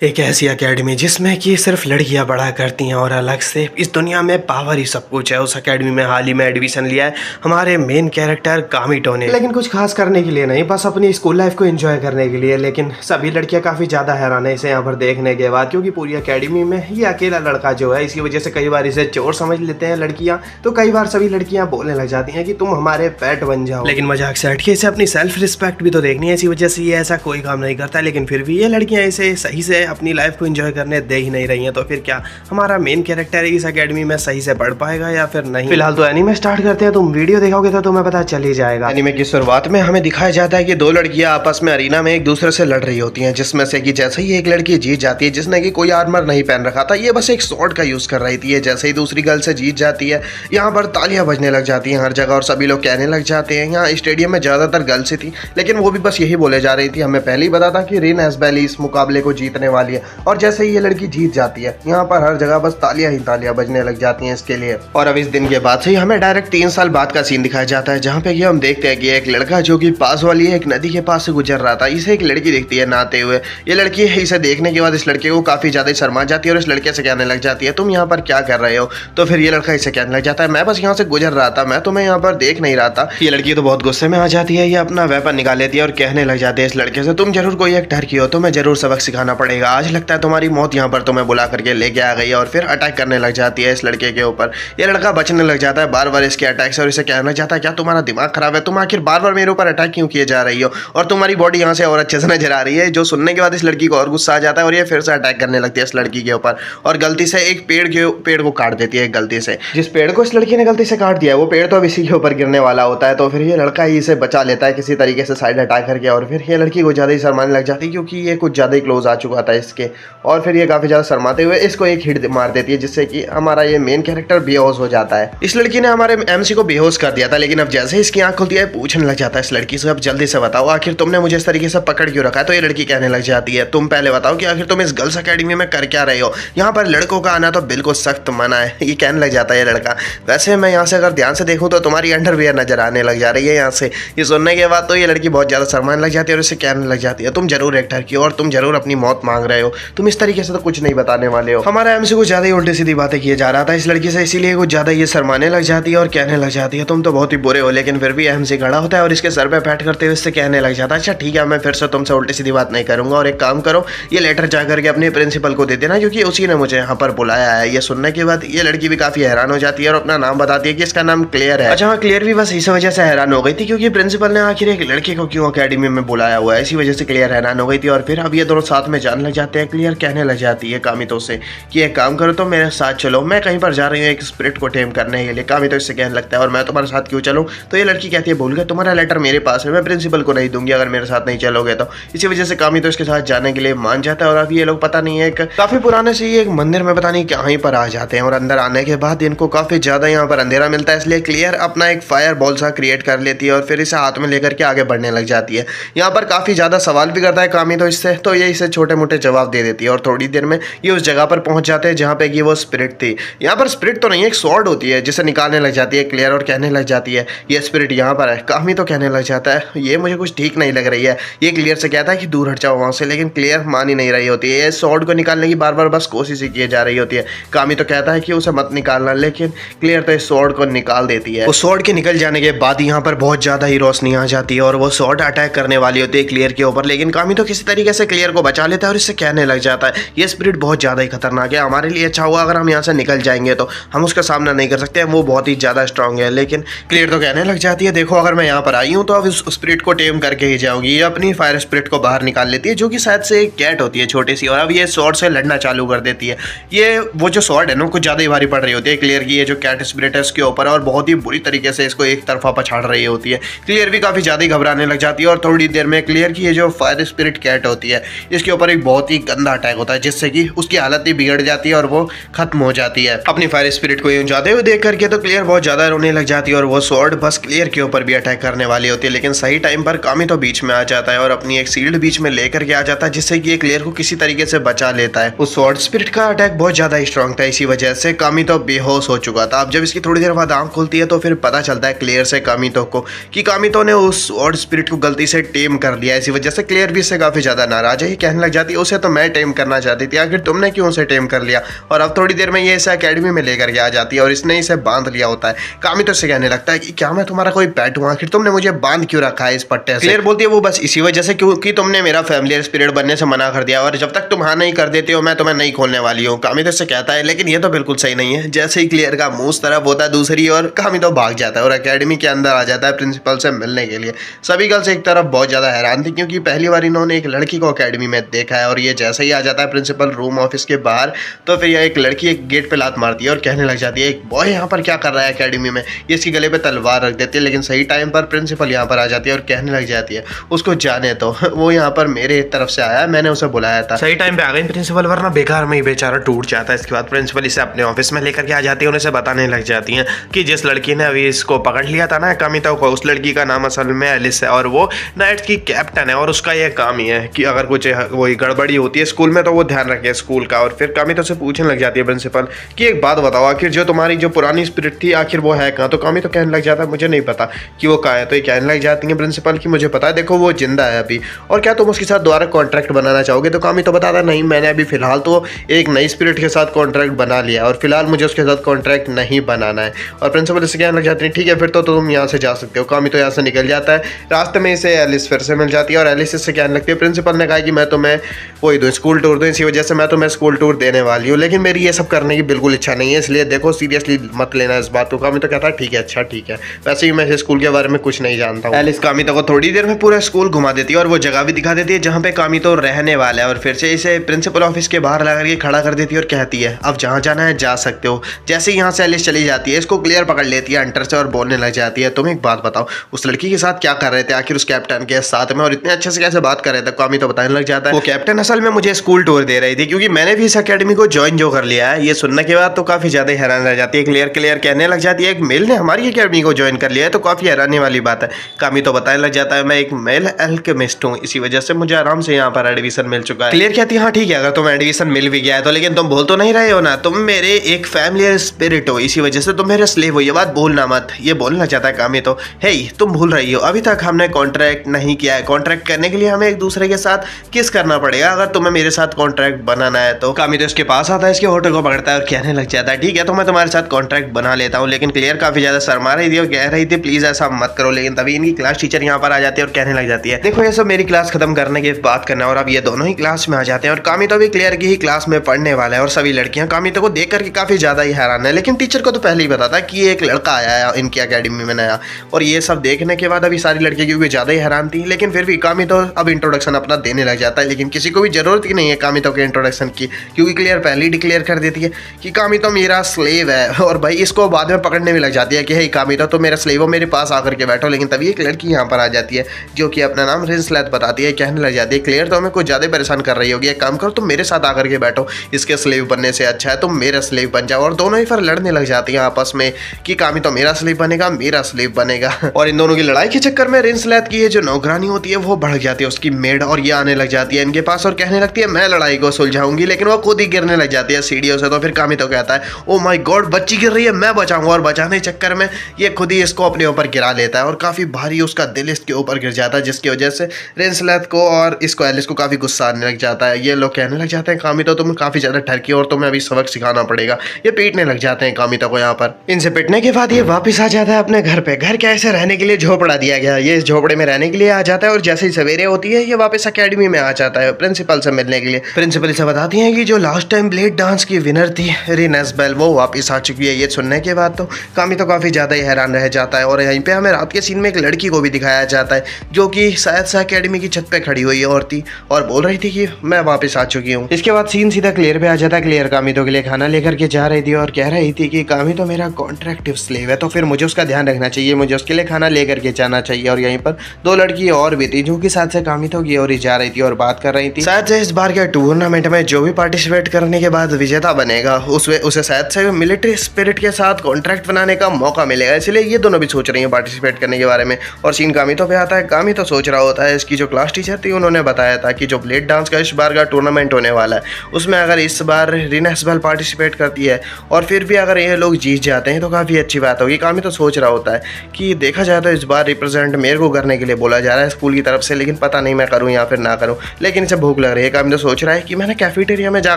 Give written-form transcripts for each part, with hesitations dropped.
एक ऐसी एकेडमी जिसमें कि सिर्फ लड़कियां पढ़ा करती हैं और अलग से इस दुनिया में पावर ही सब कुछ है। उस एकेडमी में हाल ही में एडमिशन लिया है हमारे मेन कैरेक्टर कामिटो ने, लेकिन कुछ खास करने के लिए नहीं, बस अपनी स्कूल लाइफ को एंजॉय करने के लिए। लेकिन सभी लड़कियां काफ़ी ज़्यादा हैरान है इसे यहाँ पर देखने के बाद, क्योंकि पूरी एकेडमी में ये अकेला लड़का जो है, इसी वजह से कई बार इसे चोर समझ लेते हैं लड़कियाँ। तो कई बार सभी लड़कियाँ बोलने लग जाती हैं कि तुम हमारे पेट बन जाओ। लेकिन मजाक से हट के इसे अपनी सेल्फ रिस्पेक्ट भी तो देखनी है, इसी वजह से ये ऐसा कोई काम नहीं करता। लेकिन फिर भी ये लड़कियाँ इसे सही से अपनी लाइफ को एंजॉय करने दे ही नहीं रही हैं। तो फिर क्या हमारा मेन कैरेक्टर इस एकेडमी में सही से पढ़ पाएगा या फिर नहीं? फिलहाल तो एनीमे स्टार्ट करते हैं। तुम वीडियो देखोगे तो तुम्हें पता चल ही जाएगा। एनीमे की शुरुआत में हमें दिखाया जाता है कि दो लड़कियां आपस में अरीना में एक दूसरे से लड़ रही होती हैं, जिसमें से कि जैसे ही एक लड़की जीत जाती है, जिसने कि कोई आर्मर नहीं पहन रखा था, ये बस एक स्वॉर्ड का यूज कर रही थी। जैसे ही दूसरी गर्ल से जीत जाती है, यहाँ पर तालियां बजने लग जाती हैं हर जगह और सभी लोग कहने लग जाते हैं। यहाँ स्टेडियम में ज्यादातर गर्ल्स थी, लेकिन वो भी बस यही बोले जा रही थी, हमें पहले ही पता था कि रिन एसबेली इस मुकाबले को जीतने वाली है। और जैसे ही ये लड़की जीत जाती है, यहाँ पर हर जगह बस तालियां ही तालियां बजने लग जाती हैं इसके लिए। और अब इस दिन के बाद से ही हमें डायरेक्ट 3 साल बाद का सीन दिखाया जाता है, जहाँ पे कि हम देखते हैं कि एक लड़का जो कि पास वाली एक नदी के पास से गुजर रहा था, इसे एक लड़की दिखती है नहाते हुए। ये लड़की इसे देखने के बाद इस लड़के को काफी ज्यादा शर्मा जाती है और इस लड़के से कहने लग जाती है, तुम यहाँ पर क्या कर रहे हो? तो फिर ये लड़का इसे कहने लग जाता है, मैं बस यहाँ से गुजर रहा था, मैं तुम्हें यहाँ पर देख नहीं रहा था। ये लड़की तो बहुत गुस्से में आ जाती है, ये अपना वेपन निकाल लेती है और कहने लग जाती है इस लड़के से, तुम जरूर कोई एक टर्की हो, तुम्हें जरूर सबक सिखाना पड़ेगा। आज लगता है तुम्हारी मौत यहाँ पर तुम्हें बुला करके लेके आ गई है। और फिर अटैक करने लग जाती है इस लड़के के ऊपर। ये लड़का बचने लग जाता है बार बार इसके अटैक से और इसे कहना चाहता है, क्या तुम्हारा दिमाग खराब है? तुम आखिर बार बार मेरे ऊपर अटैक क्यों किए जा रही हो? और तुम्हारी बॉडी यहाँ से और अच्छे से नजर आ रही है। जो सुनने के बाद इस लड़की को और गुस्सा आ जाता है और ये फिर से अटैक करने लगती है इस लड़की के ऊपर और गलती से एक पेड़ को काट देती है। गलती से जिस पेड़ को इस लड़की ने गलती से काट दिया है, वो पेड़ तो अब इसी के ऊपर गिरने वाला होता है। तो फिर ये लड़का ही इसे बचा लेता है किसी तरीके से साइड हटा करके। और फिर ये लड़की को ज्यादा ही शर्माने लग जाती है, क्योंकि ये कुछ ज्यादा ही क्लोज आ चुका था इसके। और फिर ये काफी ज्यादा शर्माते हुए इसको एक हिट मार देती है, जिससे कि हमारा ये मेन कैरेक्टर बेहोश हो जाता है। इस लड़की ने हमारे एमसी को बेहोश कर दिया था, लेकिन अब जैसे इसकी आंख खुलती है पूछने लग जाता है इस लड़की से, अब जल्दी से बताओ आखिर तुमने मुझे इस तरीके से पकड़ क्यों रखा है? तो ये लड़की कहने लग जाती है, तुम पहले बताओ कि आखिर तुम इस गर्ल्स अकेडमी में कर क्या रहे हो? यहाँ पर लड़कों का आना तो बिल्कुल सख्त मना है। ये कहने लग जाता है ये लड़का, वैसे मैं यहाँ से अगर ध्यान से देखूँ तो तुम्हारी अंडरवियर नजर आने लग जा रही है यहाँ से। ये सुनने के बाद तो ये लड़की बहुत ज्यादा शर्माने लग जाती है और इसे कहने लग जाती है, तुम जरूर एक टर्की हो और तुम जरूर अपनी मौत मांग रहे हो, तुम इस तरीके से तो कुछ नहीं बताने वाले हो। हमारा एमसी को ज्यादा ही उल्टी सीधी बातें किए जा रहा था इस लड़की से, इसीलिए कुछ ज्यादा ये शर्माने लग जाती है और कहने लग जाती है, तुम तो बहुत ही बुरे हो। लेकिन फिर भी एमसी खड़ा होता है और इसके सर पे पैट करते हुए इससे कहने लग जाता है, अच्छा ठीक है, मैं फिर से तुमसे उल्टी सीधी बात नहीं करूंगा और एक काम करो, ये लेटर जा करके अपने प्रिंसिपल को दे देना, क्योंकि उसी ने मुझे यहाँ पर बुलाया है। ये सुनने के बाद ये लड़की भी काफी हैरान हो जाती है और अपना नाम बताती है कि इसका नाम क्लियर है। अच्छा हाँ, क्लियर भी बस इस वजह से हैरान हो गई थी क्योंकि प्रिंसिपल ने आखिर एक लड़के को क्यों अकेडमी में बुलाया हुआ है, इसी वजह से क्लियर हैरान हो गई थी। और फिर अब ये दोनों साथ में जाने लग जाते हैं। क्लियर कहने लग जाती है कामितो से कि एक काम करो, तो मेरे साथ चलो, मैं कहीं पर जा रही हूँ एक स्पिरिट को टेम करने के लिए। कामितो इससे कहने लगता है, और मैं तुम्हारे साथ क्यों चलूँ? तो ये लड़की कहती है, भूल गए, तुम्हारा लेटर मेरे पास है, मैं प्रिंसिपल को नहीं दूंगी अगर मेरे साथ नहीं चलोगे तो। इसी वजह से कामितो इसके साथ जाने के लिए मान जाता है। और अब ये लोग पता नहीं है काफी पुराने से ही एक मंदिर में पता नहीं कहीं पर आ जाते हैं और अंदर आने के बाद इनको काफी ज्यादा यहाँ पर अंधेरा मिलता है, इसलिए क्लियर अपना एक फायर बॉल सा क्रिएट कर लेती है और फिर इसे हाथ में लेकर के आगे बढ़ने लग जाती है। यहाँ पर काफी ज्यादा सवाल भी करता है कामितो इससे, तो ये इसे छोटे मोटे जवाब दे देती है और थोड़ी देर में ये उस जगह पर पहुंच जाते हैं जहाँ पे कि वो स्पिरिट थी। यहाँ पर स्पिरिट तो नहीं है, एक स्वॉर्ड होती है जिसे निकालने लग जाती है क्लियर और कहने लग जाती है, ये स्पिरिट यहाँ पर है। कामितो कहने लग जाता है, ये मुझे कुछ ठीक नहीं लग रही है। ये क्लियर से कहता है कि दूर हट जाओ वहां से, लेकिन क्लियर मान ही नहीं रही होती है। ये स्वॉर्ड को निकालने की बार बार बस कोशिश ही की जा रही होती है। कामितो कहता है कि उसे मत निकालना, लेकिन क्लियर तो इस स्वॉर्ड को निकाल देती है। उस स्वॉर्ड के निकल जाने के बाद यहाँ पर बहुत ज्यादा ही रोशनी आ जाती है और वो स्वॉर्ड अटैक करने वाली होती है क्लियर के ऊपर, लेकिन कामितो किसी तरीके से क्लियर को बचा लेता है और इससे कहने लग जाता है, ये स्पिरिट बहुत ज्यादा ही खतरनाक है, हमारे लिए अच्छा होगा अगर हम यहाँ से निकल जाएंगे, तो हम उसका सामना नहीं कर सकते, वो बहुत ही ज्यादा स्ट्रांग है। लेकिन क्लियर तो कहने लग जाती है, देखो अगर मैं यहाँ पर आई हूँ तो अब इस स्पिरिट को टेम करके ही जाऊंगी। ये अपनी फायर स्पिरिट को बाहर निकाल लेती है, जो कि शायद से एक कैट होती है छोटी सी, और अब ये स्वॉर्ड से लड़ना चालू कर देती है। ये वो जो स्वॉर्ड है ना, कुछ ज्यादा ही भारी पड़ रही होती है क्लियर की ये जो कैट स्पिरिट है उसके ऊपर, और बहुत ही बुरी तरीके से इसको एक तरफा पछाड़ रही होती है। क्लियर भी काफी ज्यादा ही घबराने लग जाती है और थोड़ी देर में क्लियर की ये जो फायर स्पिरिट कैट होती है इसके ऊपर एक बहुत ही गंदा अटैक होता है, जिससे कि उसकी हालत ही बिगड़ जाती है और वो खत्म हो जाती है। अपनी फायर स्पिरिट को यूं जाते हुए देख करके तो क्लियर बहुत ज्यादा रोने लग जाती है और वो स्वॉर्ड बस क्लियर के ऊपर भी अटैक करने वाली होती है, लेकिन सही टाइम पर कामितो बीच में आ जाता है और अपनी एक शील्ड बीच में लेकर के आ जाता है, जिससे कि ये क्लियर को किसी तरीके से बचा लेता है। उस स्वॉर्ड स्पिरिट का अटैक बहुत ज्यादा स्ट्रांग था, इसी वजह से कामितो बेहोश हो चुका था। अब जब इसकी थोड़ी देर बाद आंख खुलती है तो फिर पता चलता है क्लियर से कामितो को कि कामितो ने उस स्वॉर्ड स्पिरिट को गलती से टेम कर लिया। इसी वजह से क्लियर भी इससे काफी ज्यादा नाराज है। ये कहने लग जाती है, उस उसे तो मैं टेम करना चाहती थी, आखिर तुमने क्यों उसे टेम कर लिया? और अब थोड़ी देर में ये इसे अकेडमी में लेकर के आ जाती है और इसने इसे बांध लिया होता है। कामी तो इससे कहने लगता है कि क्या मैं तुम्हारा कोई पेट हूँ, आखिर तुमने मुझे बांध क्यों रखा है इस पट्टे से? क्लियर बोलती है वो बस इसी वजह से क्योंकि तुमने मेरा फैमिलियर स्पिरिट बनने से मना कर दिया और जब तक तुम हाँ नहीं कर देते हो मैं तुम्हें नहीं खोलने वाली हूँ। कामी तो इससे कहता है लेकिन ये तो बिल्कुल सही नहीं है। जैसे ही क्लियर का मुंह उस तरफ होता है दूसरी और कामी तो भाग जाता है और अकेडमी के अंदर आ जाता है प्रिंसिपल से मिलने के लिए। सभी गर्ल्स एक तरफ बहुत ज्यादा हैरान थी क्योंकि पहली बार इन्होंने एक लड़की को अकेडमी में देखा है और ये जैसे ही आ जाता है प्रिंसिपल रूम ऑफिस के बाहर तो फिर यह एक लड़की एक गेट पे लात मारती है और कहने लग जाती है एक बॉय यहाँ पर क्या कर रहा है अकेडमी में। ये इसके गले पे तलवार रख देती है लेकिन सही टाइम पर प्रिंसिपल यहाँ पर आ जाती है और कहने लग जाती है उसको जाने तो वो यहाँ पर मेरे तरफ से आया, मैंने उसे बुलाया था। सही टाइम पे आ गई प्रिंसिपल वरना बेकार में ही बेचारा टूट जाता है। इसके बाद प्रिंसिपल इसे अपने ऑफिस में लेकर के आ जाती है, उन्हें बताने लग जाती है कि जिस लड़की ने अभी इसको पकड़ लिया था ना कामिता को, उस लड़की का नाम असल में एलिस है और वो नाइट्स की कैप्टन है और उसका यह काम ही है कि अगर कुछ वही गड़बड़ी होती है स्कूल में तो वो ध्यान रखे स्कूल का। और फिर कामिता से पूछने लग जाती है प्रिंसिपल कि एक बात बताओ आखिर जो तुम्हारी जो पुरानी स्पिरिट थी आखिर वो है कहाँ? तो कामी तो कहने लग जाता है मुझे नहीं पता कि वो कहाँ है। तो ये कहने लग जाती है प्रिंसिपल की मुझे पता है, देखो वो जिंदा है अभी और क्या तुम उसके साथ दोबारा कॉन्ट्रैक्ट बनाना चाहोगे? तो कामी तो बताता नहीं मैंने अभी फिलहाल तो एक नई स्पिरिट के साथ कॉन्ट्रैक्ट बना लिया और फिलहाल मुझे उसके साथ कॉन्ट्रैक्ट नहीं बनाना है। और प्रिंसिपल इससे कहने लग जाती है ठीक है फिर तो तुम यहाँ से जा सकते हो। कामी तो यहाँ से निकल जाता है, रास्ते में इसे एलिस फिर से मिल जाती है और एलिस इससे कहने लगती है प्रिंसिपल ने कहा कि मैं तुम्हें वही दूँ स्कूल टूर दूँ, इसी वजह से मैं तुम्हें स्कूल टूर देने वाली हूँ लेकिन मेरी ये सब करने की बिल्कुल इच्छा नहीं है, इसलिए देखो सीरियसली मत लेना इस बात को। कामी तो कहता है ठीक है अच्छा ठीक है, वैसे ही मैं स्कूल के बारे में कुछ नहीं जानता हूँ। एलिस कामितो को थोड़ी देर में पूरा स्कूल घुमा देती है और वो जगह भी दिखा देती है जहाँ पे कामितो रहने वाला है और फिर से इसे प्रिंसिपल ऑफिस के बाहर ला करके खड़ा कर देती है और कहती है अब जहाँ जाना है जा सकते हो। जैसे ही यहाँ से एलिस चली जाती है इसको क्लियर पकड़ लेती है अंटर से और बोलने लग जाती है तुम एक बात बताओ उस लड़की के साथ क्या कर रहे थे आखिर उस कैप्टन के साथ में और इतने अच्छे से कैसे बात कर रहे थे? कामितो बताने लग जाता है वो कैप्टन असल में मुझे स्कूल टूर दे रही थी क्योंकि मैंने भी इस अकेडमी को ज्वाइन जो कर लिया है। ये सुनने के बाद तो काफी ज्यादा हैरान रह जाती है। क्लियर कहने लग जाती है एक मेल ने हमारी अकेडमी को ज्वाइन कर लिया है तो काफी हैरानी वाली बात है। कामितो बताने लग जाता है मैं एक मेल अल्केमिस्ट हूँ, इसी वजह से मुझे आराम से यहाँ पर एडमिशन मिल चुका है। क्लियर कहती है हाँ ठीक है अगर तुम्हें एडमिशन मिल भी गया है तो लेकिन तुम बोल तो नहीं रहे हो ना, तुम मेरे एक फैमिलियर स्पिरिट हो, इसी वजह से तुम मेरे स्लेव हो, ये बात भूलना मत। ये बोलना चाहता है कामितो हे तुम भूल रही हो अभी तक हमने कॉन्ट्रैक्ट नहीं किया है, कॉन्ट्रैक्ट करने के लिए हमें एक दूसरे के साथ किस करना पड़ेगा अगर तुम्हें मेरे साथ कॉन्ट्रैक्ट बनाना है। तो कामितो इसके पास आता है, इसके होटल को पकड़ता है और कहने लग जाता है ठीक है तो मैं तुम्हारे साथ कॉन्ट्रैक्ट बना लेता हूँ। लेकिन क्लियर काफी ज्यादा शर्मा रही थी और कह रही थी प्लीज ऐसा मत करो, लेकिन तभी इनकी क्लास टीचर यहाँ पर आ जाती है और कहने लग जाती है देखो ये सब मेरी क्लास खत्म करने की बात करना और अब ये दोनों ही क्लास में आ जाते हैं और कामितो भी क्लियर की ही क्लास में पढ़ने वाला है और सभी लड़कियां कामितो को देख करके काफी ज्यादा ही हैरान है। लेकिन टीचर को तो पहले ही पता था कि एक लड़का आया है इनकी अकेडमी में नया और ये सब देखने के बाद अभी सारी लड़कियां क्योंकि ज्यादा ही हैरान थी लेकिन फिर भी कामितो अब इंट्रोडक्शन अपना देने लग जाता है। लेकिन किसी को भी जरूरत ही नहीं है कामितो के इंट्रोडक्शन की क्योंकि क्लियर पहले ही डिक्लेयर कर देती है कि कामितो मेरा स्लेव है और भाई इसको बाद में पकड़ने में लग जाती है कि हे कामितो तो मेरा स्लेव हो, मेरे पास आकर के बैठो। लेकिन तभी एक लड़की यहाँ पर आ जाती है जो कि अपना नाम रिंसलेट बताती है, कहने लग जाती है क्लियर तो हमें कुछ ज्यादा परेशान कर रही होगी, एक काम करो तुम मेरे साथ आकर के बैठो, इसके स्लेव बनने से अच्छा है तुम मेरा स्लेव बन जाओ। और दोनों ही फिर लड़ने लग जाती है आपस में कि कामितो मेरा स्लेव बनेगा मेरा स्लेव बनेगा और इन दोनों की लड़ाई के चक्कर में रिंसलेट की जो नौकरानी होती है वो बढ़ जाती है उसकी मेड और ये आने लग जाती है इनके पास और कहने लगती है मैं लड़ाई को सुलझाऊंगी, लेकिन वो खुद ही गिरने लग जाती है सीढ़ियों से। तो फिर कामितो कहता है ओ माय गॉड बच्ची गिर रही है मैं बचाऊंगा और बचाने के चक्कर में ये खुद ही इसको अपने ऊपर गिरा लेता है और काफी भारी उसका दिल इसके ऊपर गिर जाता है जिसकी वजह से रिंसलेट को और इसको एलिस को काफी गुस्सा आने लग जाता है। ये लोग कहने लग जाते हैं कामितो तुम काफी ज्यादा ठरकी और तुम्हें अभी सबक सिखाना पड़ेगा। ये पीटने लग जाते हैं कामितो को यहाँ पर। इनसे पिटने के बाद ये वापस आ जाता है अपने घर पे। घर क्या ऐसे रहने के लिए झोपड़ा दिया गया, ये इस झोपड़े में रहने के लिए आ जाता है और जैसे ही सवेरे होती है ये वापस अकेडमी में आ जाता है प्रिंसिपल से मिलने के लिए। प्रिंसिपल इसे बताती है कि जो लास्ट टाइम ब्लेड डांस की विनर थी रिन एस्बेल वो वापस आ चुकी है। ये सुनने के बाद तो कामितो काफी ज्यादा ही हैरान रह जाता है और यहीं पे हमें रात के सीन में एक लड़की को भी दिखाया जाता है जो कि शायद से अकेडमी की छत पे खड़ी हुई औरती और बोल रही थी कि मैं वापस आ चुकी हूँ। इसके बाद सीन सीधा क्लियर पे आ जाता है। क्लियर कामितो के लिए खाना लेकर के जा रही थी और कह रही थी कि कामितो मेरा कॉन्ट्रैक्टिव स्लेव है तो फिर मुझे उसका ध्यान रखना चाहिए, मुझे उसके लिए खाना लेकर के जाना चाहिए। और यहीं पर दो लड़की और भी थी जो कि साथ से कामितो की ओर ही जा रही थी और बात कर रही थी शायद से इस बार के टूर्नामेंट में जो भी पार्टिसिपेट करने के बाद विजेता बनेगा उसे शायद से मिलिट्री स्पिरिट के साथ कॉन्ट्रैक्ट बनाने का मौका मिलेगा, इसलिए ये दोनों भी सोच रही है पार्टिसिपेट करने के बारे में। और सीन कामितो पे आता है। कामितो सोच रहा होता है इसकी जो क्लास टीचर थी उन्होंने बताया था कि जो ब्लेड डांस का इस बार का टूर्नामेंट होने वाला है उसमें अगर इस बार रिन एस्बेल पार्टिसिपेट करती है और फिर भी अगर ये लोग जीत जाते हैं तो काफ़ी अच्छी बात होगी। कामितो सोच रहा होता है कि देखा जाए तो इस बार रिप्रेजेंट मेरे को करने के लिए बोला जा रहा है स्कूल की तरफ से, लेकिन पता नहीं मैं करूँ या फिर ना करूँ। लेकिन इसे भूख भूख लग रही है। कामी तो सोच रहा है कि मैंने कैफेटेरिया में जा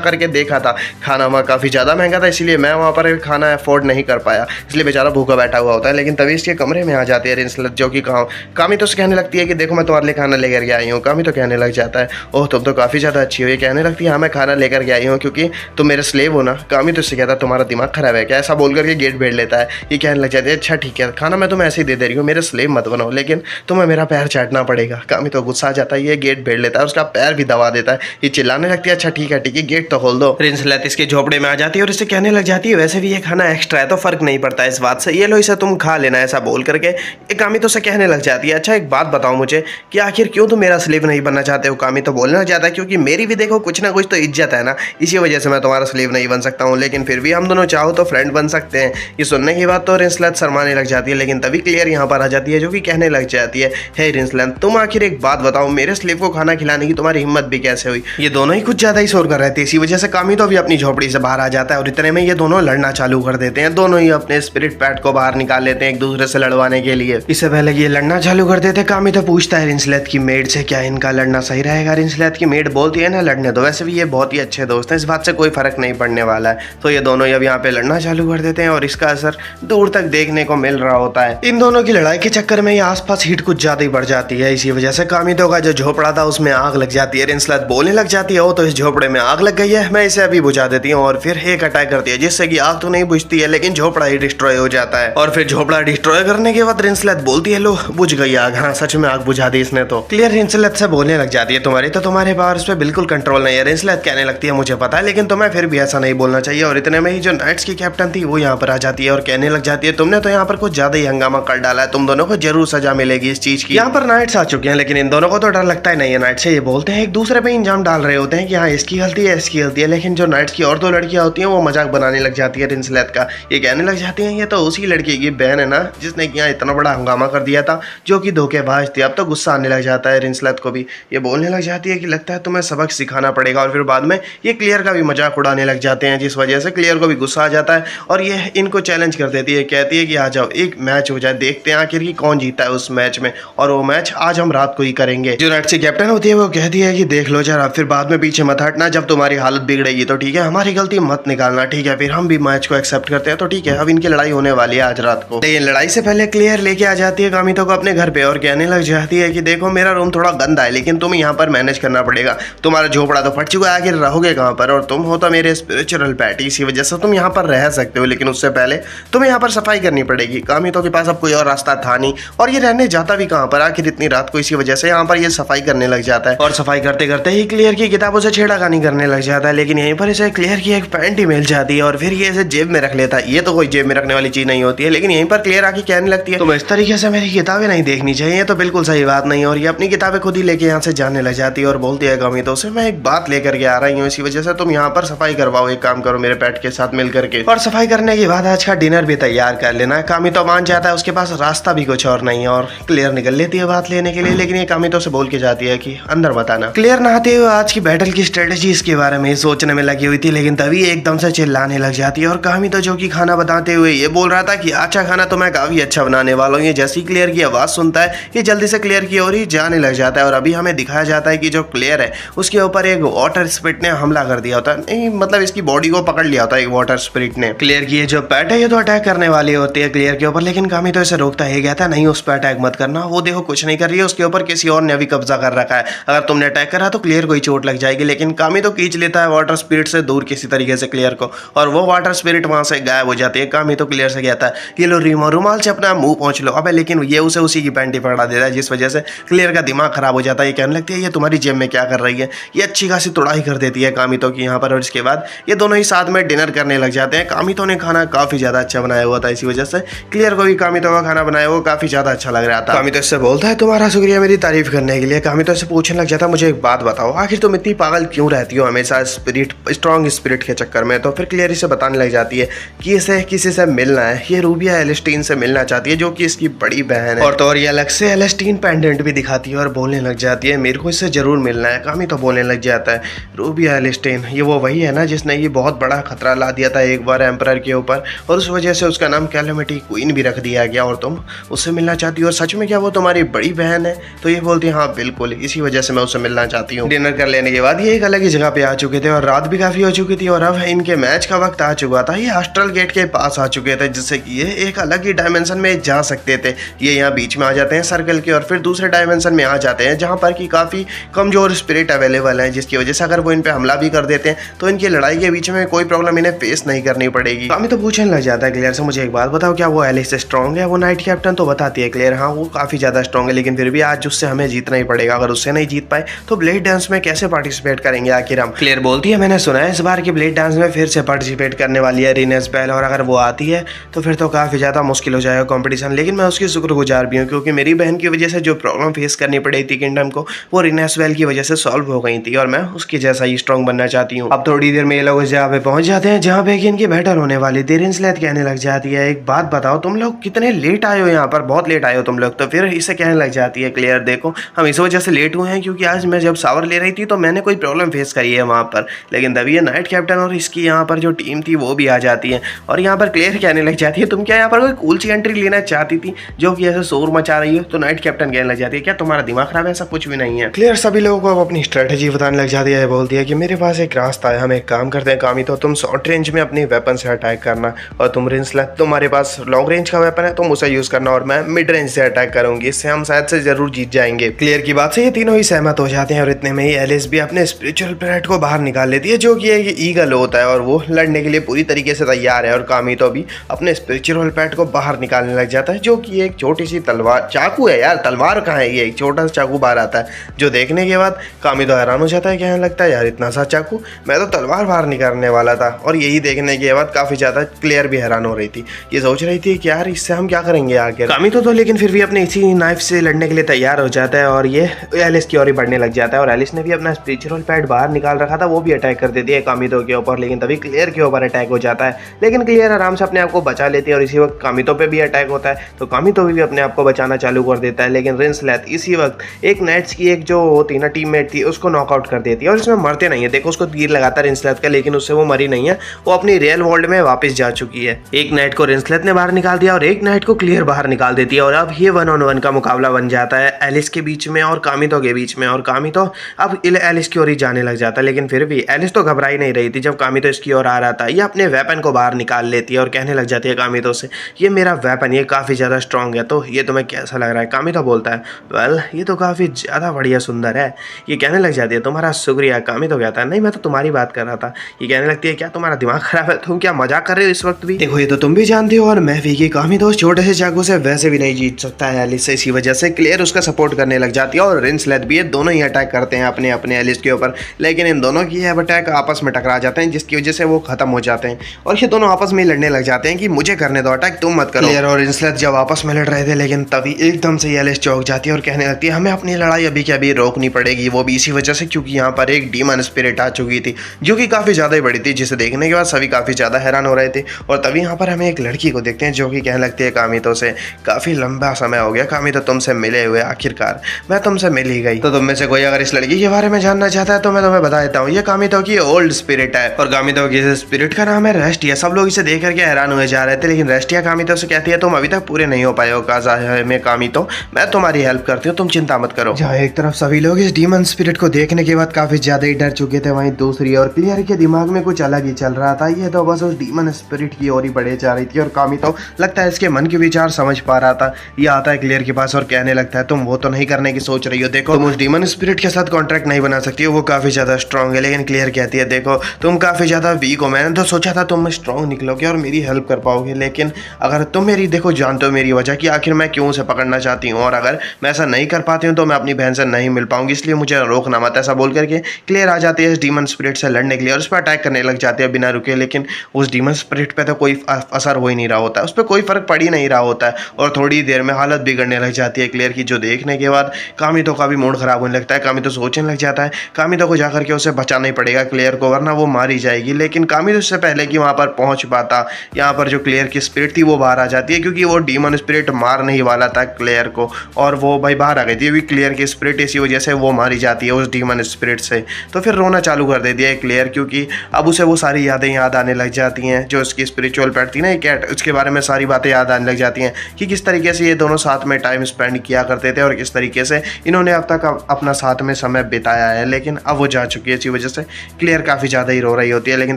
करके देखा था, खाना वहाँ काफ़ी ज़्यादा महंगा था, इसलिए मैं वहाँ पर खाना अफोर्ड नहीं कर पाया, इसलिए बेचारा भूखा बैठा हुआ होता है। लेकिन तभी इसके कमरे में आ जाती है रिंसलेट, जो कि कामी तो कहने लगती है कि देखो मैं तुम्हारे लिए खाना लेकर के आई हूँ। कामी तो कहने लग जाता है ओह तुम तो काफ़ी ज़्यादा अच्छी हो। ये कहने लगती है हाँ मैं खाना लेकर के आई हूँ क्योंकि तुम मेरे स्लेव हो ना। कामी तो उससे कहता है तुम्हारा दिमाग खराब है क्या, ऐसा बोल करके गेट भेज लेता है। ये कहने लग जाती है अच्छा ठीक है खाना मैं तुम्हें ऐसे ही दे रही हूँ, मेरे स्लेव मत बनो, लेकिन तुम्हें मेरा पैर चाटना पड़ेगा। कामी तो गुस्सा आ जाता है, ये गेट भेज लेता है, उसका पैर भी दबा देता है। ये चिल्लाने लगती है अच्छा ठीक है गेट तो खोल दो। रिंसलेट इसके झोपड़े में आ जाती है और इसे कहने लग जाती है वैसे भी ये खाना एक्स्ट्रा है तो फर्क नहीं पड़ता इस बात से, ये लो इसे तुम खा लेना। ऐसा बोल करके एक कामी तो उसे कहने लग जाती है अच्छा एक बात बताओ मुझे कि आखिर क्यों तुम मेरा स्लेव नहीं बनना चाहते हो। कामी तो बोलने लग जाता है क्योंकि मेरी भी देखो कुछ ना कुछ तो इज्जत है ना, इसी वजह से मैं तुम्हारा स्लेव नहीं बन सकता हूँ, लेकिन फिर भी हम दोनों चाहो तो फ्रेंड बन सकते हैं। ये सुनने की बात तो रिंसलेट शर्माने लग जाती है, लेकिन तभी क्लियर यहाँ पर आ जाती है जो कि कहने लग जाती है हे रिंसलेट तुम आखिर एक बात बताओ मेरे स्लेव को खाना खिलाने की तुम्हारी हिम्मत भी कैसे हुई। ये दोनों ही कुछ ज्यादा ही शोर कर रहे थे, इसी वजह से कामी तो अभी अपनी झोपड़ी से बाहर आ जाता है और इतने में ये दोनों लड़ना चालू कर देते हैं। दोनों ही अपने स्पिरिट पैट को बाहर निकाल लेते हैं एक दूसरे से लड़वाने के लिए। इससे पहले ये लड़ना चालू कर देते कामी तो पूछता है रिंसलेट की मेड से क्या इनका लड़ना सही रहेगा। रिंसलेट की मेड बोलती है ना लड़ने दो, वैसे भी ये बहुत ही अच्छे दोस्त हैं, इस बात से कोई फर्क नहीं पड़ने वाला है। तो ये दोनों ही अब यहाँ पे लड़ना चालू कर देते हैं और इसका असर दूर तक देखने को मिल रहा होता है। इन दोनों की लड़ाई के चक्कर में ये आसपास हीट कुछ ज्यादा ही बढ़ जाती है, इसी वजह से कामितो का जो झोपड़ा था उसमें आग लग जाती है। रिंसलेट बोलने लग जाती है ओ तो इस झोपड़े में आग लग गई है, मैं इसे अभी बुझा देती हूँ, और फिर एक अटैक करती है जिससे कि आग तो नहीं बुझती है लेकिन झोपड़ा ही डिस्ट्रॉय हो जाता है। और फिर झोपड़ा डिस्ट्रॉय करने के बाद रिंसलेट बोलती है लो बुझ गई आग, हाँ सच में आग बुझा दी इसने तो। क्लियर रिंसलेट से बोलने लग जाती है तुम्हारे पावर पे बिल्कुल कंट्रोल नहीं है। रिंसलेट कहने लगती है मुझे पता है लेकिन तुम्हें फिर भी ऐसा नहीं बोलना चाहिए। और इतने में ही जो नाइट्स की कैप्टन थी वो यहाँ पर आ जाती है और कहने लग जाती है तुमने तो यहाँ पर कुछ ज्यादा ही हंगामा कर डाला है, तुम दोनों को जरूर सजा मिलेगी इस चीज की। यहाँ पर नाइट्स आ चुके हैं लेकिन इन दोनों को तो डर लगता ही नहीं है नाइट्स से। ये बोलते हैं एक दूसरे पे इंजाम डाल रहे होते हैं कि हाँ इसकी गलती है इसकी गलती है, लेकिन जो नाइट्स की और दो लड़कियां होती हैं वो मजाक बनाने लग जाती है रिंसलेट का। ये कहने लग जाती हैं ये तो उसी लड़की की बहन है ना जिसने यहाँ इतना बड़ा हंगामा कर दिया था, जो कि धोखेबाज थी। अब तो गुस्सा आने लग जाता है रिंसलेट को भी, ये बोलने लग जाती है कि लगता है तुम्हें सबक सिखाना पड़ेगा। और फिर बाद में ये क्लियर का भी मजाक उड़ाने लग जाते हैं, जिस वजह से क्लियर को भी गुस्सा आ जाता है और ये इनको चैलेंज कर देती है, कहती है कि आ जाओ एक मैच हो जाए, देखते हैं आखिर की कौन जीता है उस मैच में, और वो मैच आज हम रात को ही करेंगे। जो नाइट्स की कैप्टन होती है वो कहती है कि देख लो जरा, फिर बाद में पीछे मत हटना, जब तुम्हारी हालत बिगड़ेगी तो ठीक है, हमारी गलती मत निकालना ठीक है। फिर हम भी मैच को एक्सेप्ट करते हैं तो ठीक है। अब इनकी लड़ाई होने वाली है आज रात को, लेकिन लड़ाई से पहले क्लियर लेके आ जाती है कामितो को अपने घर पे और कहने लग जाती है कि देखो मेरा रूम थोड़ा गंदा है लेकिन तुम यहाँ पर मैनेज करना पड़ेगा, तुम्हारा झोपड़ा तो फट चुका है, आखिर रहोगे कहाँ पर, और तुम हो तो मेरे स्पिरिचुअल पैट, इसी वजह से तुम यहाँ पर रह सकते हो, लेकिन उससे पहले तुम्हें यहाँ पर सफाई करनी पड़ेगी। कामितो के पास अब कोई और रास्ता था नहीं और ये रहने जाता भी कहाँ पर आखिर इतनी रात को, इसी वजह से यहाँ पर ये सफाई करने लग जाता है। और सफाई करते करते ही क्लियर की किताबों से छेड़खानी करने लग जाता है, लेकिन यहीं पर इसे क्लियर की एक पैंट ही मिल जाती है और फिर ये इसे जेब में रख लेता है। ये तो कोई जेब में रखने वाली चीज नहीं होती है, लेकिन यहीं पर क्लियर आके कहने लगती है तुम इस तरीके से मेरी किताबें नहीं देखनी चाहिए, ये तो बिल्कुल सही बात नहीं है। और ये अपनी किताबें खुद ही लेके यहाँ से जाने लग जाती है और बोलती है कामितो से मैं एक बात लेकर के आ रही हूँ, इसी वजह से तुम यहाँ पर सफाई करवाओ, एक काम करो मेरे पेट के साथ मिल करके, और सफाई करने के बाद आज का डिनर भी तैयार कर लेना। कामितो मान जाता है, उसके पास रास्ता भी कुछ और नहीं है और क्लियर निकल लेती है बात लेने के लिए, लेकिन ये कामितो से बोल के जाती है कि अंदर बताना। क्लियर नहाते हुए आज की बैटल की स्ट्रेटेजी इसके बारे में सोचने में लगी हुई थी, लेकिन तभी एकदम से चिल्लाने लग जाती है और कामितो जो कि खाना बताते हुए ये बोल रहा था कि अच्छा खाना तो मैं काफी अच्छा बनाने वाला हूँ। ये जैसी क्लियर की आवाज सुनता है ये जल्दी से क्लियर की ओर ही जाने लग जाता है और अभी हमें दिखाया जाता है कि जो क्लियर है उसके ऊपर एक वाटर स्पिरिट ने हमला कर दिया होता है, नहीं मतलब इसकी बॉडी को पकड़ लिया होता है एक वाटर स्पिरिट ने। क्लियर की ये जो पेट है ये तो अटैक करने वाली होती है क्लियर के ऊपर, लेकिन कामितो इसे रोकता है, कहता है नहीं उस पर अटैक मत करना, वो देखो कुछ नहीं कर रही है, उसके ऊपर किसी और ने अभी कब्जा कर रखा है, अगर तुमने अटैक करा तो क्लियर को ही चोट लग जाएगी। लेकिन कामितो खींच लेता है वाटर स्पिरिट से दूर किसी तरीके से क्लियर को, और वो वाटर स्पिरिट वहां से गायब हो जाती है। कामितो क्लियर से कहता है ये लो रुमाल से अपना मुंह पहुंच लो, अबे लेकिन ये उसे उसी की पैंटी पकड़ा देता है, जिस वजह से क्लियर का दिमाग खराब हो जाता है। ये कहने लगती है ये तुम्हारी जेब में क्या कर रही है, ये अच्छी खासी तुड़ाई कर देती है कामितो की यहाँ पर। और इसके बाद ये दोनों ही साथ में डिनर करने लग जाते हैं। कामितो ने खाना काफी ज्यादा अच्छा बनाया हुआ था, इसी वजह से क्लियर को भी कामितो का खाना बनाया वो काफी ज्यादा अच्छा लग रहा था। कामितो इससे बोलता है तुम्हारा शुक्रिया मेरी तारीफ करने के लिए। कामितो से पूछने लग जाता मुझे एक बात बताओ, आखिर तुम इतनी पागल क्यों रहती हो हमेशा स्ट्रॉन्ग स्पिरिट के चक्कर में। तो फिर क्लियर इसे बताने लग जाती है कि इसे किसी से मिलना है, ये रूबिया एलिस्टीन से मिलना चाहती है जो कि इसकी बड़ी बहन है, और तो और ये अलग से एलिस्टीन पेंडेंट भी दिखाती है और बोलने लग जाती है मेरे को इससे जरूर मिलना है। कामितो बोलने लग जाता है रूबिया एलिस्टीन ये वो वही है ना जिसने ये बहुत बड़ा खतरा ला दिया था एक बार एम्परर के ऊपर, और उस वजह से उसका नाम कैलेमिटी क्वीन भी रख दिया गया, और तुम उससे मिलना चाहती हो, और सच में क्या वो तुम्हारी बड़ी बहन है। तो ये बोलती है हाँ बिल्कुल, इसी वजह से मैं उससे मिलना चाहती बताती हूँ। डिनर कर लेने के बाद ये एक अलग ही जगह पे आ चुके थे और रात भी काफी हो चुकी थी और अब इनके मैच का वक्त आ चुका था। ये एस्ट्रल गेट के पास आ चुके थे जिससे कि ये एक अलग ही डायमेंशन में जा सकते थे। ये यहाँ बीच में आ जाते हैं सर्कल के और फिर दूसरे डायमेंशन में आ जाते हैं जहाँ पर कि काफी कमजोर स्पिरिट अवेलेबल है, जिसकी वजह से अगर वो इन पे हमला भी कर देते हैं तो इनकी लड़ाई के बीच में कोई प्रॉब्लम इन्हें फेस नहीं करनी पड़ेगी। कामी तो पूछने लग जाता है क्लियर से, मुझे एक बात बताओ, क्या वो एलिस स्ट्रॉन्ग है? वो नाइट कैप्टन तो बताती है क्लियर हाँ वो काफी ज्यादा स्ट्रॉन्ग है, लेकिन फिर भी आज उससे हमें जीतना ही पड़ेगा। अगर उससे नहीं जीत पाए तो ब्लेड डांस में कैसे पार्टिसिपेट करेंगे आखिर हम? क्लियर बोलती है मैंने सुना है इस बार की ब्लेड डांस में फिर से पार्टिसिपेट करने वाली है रिनेस बेल, और अगर वो आती है तो फिर तो काफी ज्यादा मुश्किल हो जाएगा कंपटीशन। लेकिन मैं उसकी शुक्रगुजार भी हूँ क्योंकि मेरी बहन की वजह से जो प्रॉब्लम फेस करनी पड़ी थी किंगडम को वो रिनेस बेल की वजह से सॉल्व हो गई थी और मैं उसकी जैसा ही स्ट्रॉन्ग बनना चाहती हूँ। अब थोड़ी देर में ये लोग उस जगह पे पहुंच जाते हैं जहाँ पे इनकी बैटल होने वाली थी। रिंसलेट कहने लग जाती है एक बात बताओ तुम लोग कितने लेट आए हो, यहाँ पर बहुत लेट आए हो तुम लोग। तो फिर इसे कहने लग जाती है क्लियर देखो हम इस वजह से लेट हुए हैं क्योंकि आज मैं जब शावर ले रही थी तो मैंने कोई प्रॉब्लम फेस करी है वहाँ पर, लेकिन तभी ये नाइट कैप्टन और इसकी यहाँ पर जो टीम थी वो भी आ जाती है और यहाँ पर क्लियर कहने लग जाती है तुम क्या यहाँ पर कोई कूल सी एंट्री लेना चाहती थी जो कि ऐसे शोर मचा रही है? तो नाइट कैप्टन कहने लग जाती है क्या तुम्हारा दिमाग खराब है? ऐसा कुछ भी नहीं है। क्लियर सभी लोगों को अब अपनी स्ट्रेटेजी बताने लग जाती है, बोलती है कि मेरे पास एक रास्ता है, हम एक काम करते हैं कामी, तो तुम शॉर्ट रेंज में अपनी वेपन से अटैक करना और तुम रिंसलेट तुम्हारे पास लॉन्ग रेंज का वेपन है तुम उसे यूज करना और मैं मिड रेंज से अटैक करूंगी, इससे हम शायद से जरूर जीत जाएंगे। क्लियर की बात से ये तीनों ही सहमत हो जाते हैं और इतने में ही एलिस भी अपने स्पिरिचुअल पैरेट को बाहर निकाल लेती है जो कि एक ईगल होता है और वो लड़ने के लिए पूरी तरीके से तैयार है और कामी तो भी अपने स्पिरिचुअल पैरेट को बाहर निकालने लग जाता है जो कि एक छोटी सी तलवार चाकू है। यार तलवार कहाँ है, ये एक छोटा सा चाकू बाहर आता है जो देखने के बाद कामी तो हैरान हो जाता है, कहने लगता है यार इतना सा चाकू, मैं तो तलवार बाहर निकालने वाला था। और यही देखने के बाद काफी ज्यादा क्लियर भी हैरान हो रही थी, ये सोच रही थी कि यार इससे हम क्या करेंगे आगे। कामी तो लेकिन फिर भी अपने इसी नाइफ से लड़ने के लिए तैयार हो जाता है और ये एलिस की ओर ही बढ़ने लग जाता है और एलिस ने भी अपना स्पिरिचुअल पैड बाहर निकाल रखा था, वो भी अटैक कर देती है कामितो के ऊपर, लेकिन तभी क्लियर के ऊपर अटैक हो जाता है। लेकिन क्लियर आराम से अपने आप को बचा लेती है और इसी वक्त कामितो पे भी अटैक होता है तो कामितो भी अपने आप को बचाना चालू कर देता है। लेकिन रिंसलेट इसी वक्त एक नेट्स की एक जो होती ना टीममेट थी उसको नॉकआउट कर देती है और इसमें मरते नहीं है। देखो उसको तीर लगाता है रिंसलेट का लेकिन उससे वो मरी नहीं है, वो अपनी रियल वर्ल्ड में वापस जा चुकी है। एक नाइट को रिंसलेट ने बाहर निकाल दिया और एक नाइट को क्लियर बाहर निकाल देती है और अब ये 1-on-1 का मुकाबला बन जाता है एलिस के बीच में और कामितो के बीच में। और कामितो अब एलिस की ओर ही जाने लग जाता है, लेकिन फिर भी एलिस तो घबरा ही नहीं रही थी। जब कामितो इसकी ओर आ रहा था ये अपने वेपन को बाहर निकाल लेती है और कहने लग जाती है कामितो से ये मेरा वेपन ये काफ़ी ज़्यादा स्ट्रॉन्ग है तो ये तुम्हें कैसा लग रहा है? कामितो बोलता है वेल ये तो काफ़ी ज़्यादा बढ़िया सुंदर है। ये कहने लग जाती है तुम्हारा शुक्रिया। कामितो कहता है नहीं मैं तो तुम्हारी बात कर रहा था। ये कहने लगती है क्या तुम्हारा दिमाग खराब है, तुम क्या मजाक कर रहे हो इस वक्त भी? देखो ये तो तुम भी जानती हो और मैं भी कि कामितो छोटे से चाकू से वैसे भी नहीं जीत सकता है एलिस से, इसी वजह से क्लियर उसका सपोर्ट करने लग जाती है और रिंसलेट भी ये दोनों ही अटैक करते हैं अपने अपने एलिस के ऊपर, लेकिन इन दोनों की अटैक आपस में टकरा जाते हैं जिसकी वजह से वो खत्म हो जाते हैं और ये दोनों आपस में लड़ने लग जाते हैं कि मुझे करने दो अटैक तुम मत करो। क्लियर और रिंसलेट जब आपस में लड़ रहे थे लेकिन तभी एकदम से एलिस चौंक जाती है और कहने लगती है हमें अपनी लड़ाई अभी के अभी रोकनी पड़ेगी, वो भी इसी वजह से क्योंकि यहाँ पर एक डीमन स्पिरिट आ चुकी थी जो कि काफी ज्यादा ही बड़ी थी, जिसे देखने के बाद सभी काफी ज्यादा हैरान हो रहे थे। और तभी यहाँ पर हमें एक लड़की को देखते हैं जो कि कहने लगती है कामितो से काफी लंबा समय हो गया कामितो तुमसे मिले हुए, आखिरकार मैं तुमसे मिल ही गई। तो तुम में से कोई अगर इस लड़की के बारे में जानना चाहता है तो मैं तुम्हें बता देता हूँ, ये कामितो की ओल्ड स्पिरिट है और कामितो की स्पिरिट का नाम है रेस्टिया। सब लोग इसे देख करके हैरान हुए जा रहे थे, लेकिन रेस्टिया कामितो से कहती है तुम अभी तक पूरे नहीं हो पाए हो काजा में कामितो, मैं तुम्हारी हेल्प करती हूँ, तुम चिंता मत करो। जहाँ एक तरफ सभी लोग इस डीमन स्पिरिट को देखने के बाद काफी ज्यादा ही डर चुके थे, वहीं दूसरी और क्लियर के दिमाग में कुछ अलग ही चल रहा था। ये तो बस उस डीमन स्पिरिट की ओर ही बढ़े जा रही थी और कामितो लगता है इसके मन के विचार समझ पा रहा था। ये आता है क्लियर के पास और कहने लगता है तुम वो तो नहीं करने की सोच रही हो, देखो तुम उस डीमन स्पिरिट के साथ कॉन्ट्रैक्ट नहीं बना सकती हो, वो काफी ज्यादा स्ट्रॉन्ग है। लेकिन क्लियर कहती है देखो तुम काफी ज्यादा वीक हो, मैंने तो सोचा था तुम स्ट्रॉन्ग निकलोगे और मेरी हेल्प कर पाओगे, लेकिन अगर तुम मेरी देखो जानते हो मेरी वजह कि आखिर मैं क्यों उसे पकड़ना चाहती हूँ और अगर मैं ऐसा नहीं कर पाती हूँ तो मैं अपनी बहन से नहीं मिल पाऊंगी, इसलिए मुझे रोकना मत। ऐसा बोल करके क्लियर आ जाती है इस डीमन स्पिरिट से लड़ने के लिए और उस पर अटैक करने लग जाती है बिना रुके, लेकिन उस डीमन स्पिरिट पे तो कोई असर हो ही नहीं रहा होता है, उस पर कोई फर्क पड़ ही नहीं रहा होता है और थोड़ी देर में हालत बिगड़ने लग जाती है क्लियर की, जो देखने के बाद कामितो का भी मूड खराब होने लगता है। कामितो सोचने लग जाता है कामितो को जाकर के उसे बचाना ही पड़ेगा क्लियर को, वरना वो मारी जाएगी। लेकिन कामितो से पहले कि वहां पर पहुंच पाता, यहाँ पर जो क्लियर की स्पिरिट थी वो बाहर आ जाती है क्योंकि वो डीमन स्पिरिट मार नहीं वाला था क्लियर को और वो भाई बाहर आ गई थी क्लियर की स्पिरिट, इसी वजह से वो मारी जाती है उस डीमन स्पिरिट से। तो फिर रोना चालू कर देती है क्लियर क्योंकि अब उसे वो सारी यादें याद आने लग जाती हैं जो उसकी स्पिरिचुअल पेट थी ना कैट, उसके बारे में सारी बातें याद आने लग जाती हैं कि किस तरीके से ये दोनों साथ में टाइम स्पेंड किया करते थे और किस तरीके से इन्होंने अब तक अपना साथ में में समय बिताया है, लेकिन अब वो जा चुकी है। इसी वजह से क्लियर काफ़ी ज़्यादा ही रो रही होती है। लेकिन